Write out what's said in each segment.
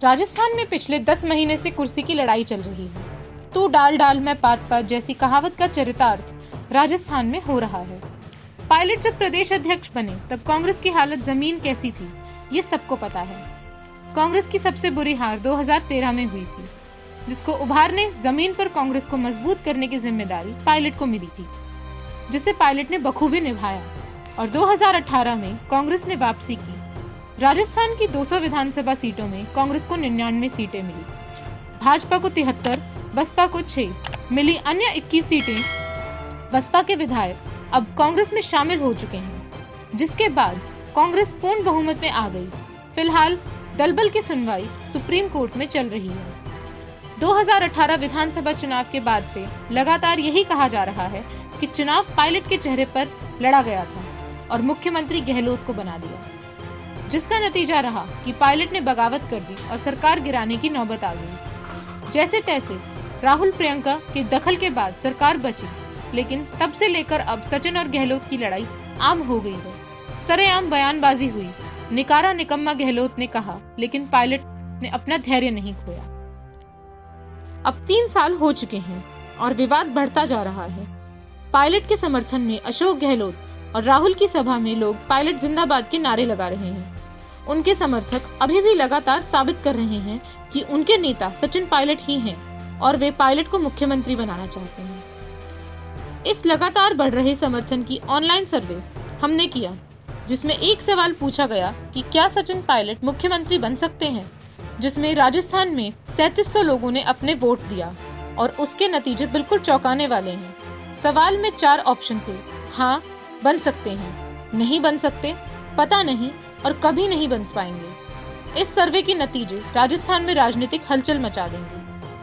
राजस्थान में पिछले 10 महीने से कुर्सी की लड़ाई चल रही है। तू डाल डाल मैं पात पात जैसी कहावत का चरितार्थ राजस्थान में हो रहा है। पायलट जब प्रदेश अध्यक्ष बने तब कांग्रेस की हालत जमीन कैसी थी ये सबको पता है। कांग्रेस की सबसे बुरी हार 2013 में हुई थी, जिसको उभारने जमीन पर कांग्रेस को मजबूत करने की जिम्मेदारी पायलट को मिली थी, जिसे पायलट ने बखूबी निभाया और 2018 में कांग्रेस ने वापसी की। राजस्थान की 200 विधानसभा सीटों में कांग्रेस को 99 सीटें मिली, भाजपा को 73, बसपा को 6 मिली। अन्य 21 सीटें बसपा के विधायक अब कांग्रेस में शामिल हो चुके हैं, जिसके बाद कांग्रेस पूर्ण बहुमत में आ गई। फिलहाल दलबल की सुनवाई सुप्रीम कोर्ट में चल रही है। 2018 विधानसभा चुनाव के बाद से लगातार यही कहा जा रहा है कि चुनाव पायलट के चेहरे पर लड़ा गया था और मुख्यमंत्री गहलोत को बना दिया, जिसका नतीजा रहा कि पायलट ने बगावत कर दी और सरकार गिराने की नौबत आ गई। जैसे तैसे राहुल प्रियंका के दखल के बाद सरकार बची, लेकिन तब से लेकर अब सचिन और गहलोत की लड़ाई आम हो गई है। सरेआम बयानबाजी हुई, निकारा निकम्मा गहलोत ने कहा, लेकिन पायलट ने अपना धैर्य नहीं खोया। अब 3 साल हो चुके हैं और विवाद बढ़ता जा रहा है। पायलट के समर्थन में अशोक गहलोत और राहुल की सभा में लोग पायलट जिंदाबाद के नारे लगा रहे हैं। उनके समर्थक अभी भी लगातार साबित कर रहे हैं कि उनके नेता सचिन पायलट ही हैं और वे पायलट को मुख्यमंत्री बनाना चाहते हैं। इस लगातार बढ़ रहे समर्थन की ऑनलाइन सर्वे हमने किया, जिसमें एक सवाल पूछा गया कि क्या सचिन पायलट मुख्यमंत्री बन सकते हैं, जिसमें राजस्थान में 3700 लोगों ने अपने वोट दिया और उसके नतीजे बिल्कुल चौंकाने वाले हैं। सवाल में 4 ऑप्शन थे: हाँ बन सकते हैं, नहीं बन सकते, पता नहीं और कभी नहीं बन पाएंगे। इस सर्वे के नतीजे राजस्थान में राजनीतिक हलचल मचा देंगे।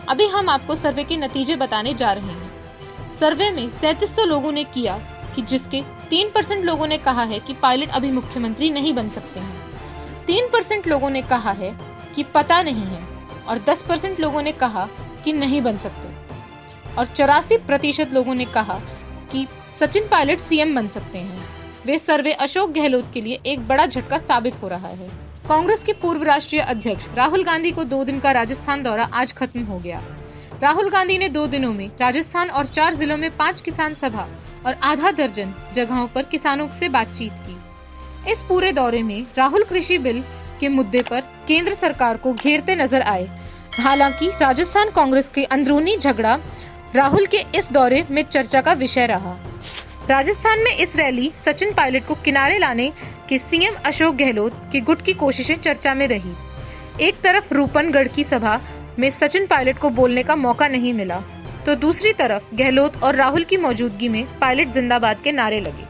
अभी हम आपको सर्वे के नतीजे बताने जा रहे हैं। सर्वे में 3700 लोगों ने किया कि जिसके 3% लोगों ने कहा है कि पायलट अभी मुख्यमंत्री नहीं बन सकते हैं, 3% लोगों ने कहा है कि पता नहीं है और 10% लोगों ने कहा कि नहीं बन सकते और 84% लोगों ने कहा कि सचिन पायलट सीएम बन सकते हैं। वे सर्वे अशोक गहलोत के लिए एक बड़ा झटका साबित हो रहा है। कांग्रेस के पूर्व राष्ट्रीय अध्यक्ष राहुल गांधी को 2 दिन का राजस्थान दौरा आज खत्म हो गया। राहुल गांधी ने 2 दिनों में राजस्थान और 4 जिलों में 5 किसान सभा और आधा दर्जन जगहों पर किसानों से बातचीत की। इस पूरे दौरे में राहुल कृषि बिल के मुद्दे पर केंद्र सरकार को घेरते नजर आए। हालांकि राजस्थान कांग्रेस के अंदरूनी झगड़ा राहुल के इस दौरे में चर्चा का विषय रहा। राजस्थान में इस रैली सचिन पायलट को किनारे लाने के सीएम अशोक गहलोत की गुट की कोशिशें चर्चा में रही। एक तरफ रूपनगढ़ की सभा में सचिन पायलट को बोलने का मौका नहीं मिला, तो दूसरी तरफ गहलोत और राहुल की मौजूदगी में पायलट जिंदाबाद के नारे लगे।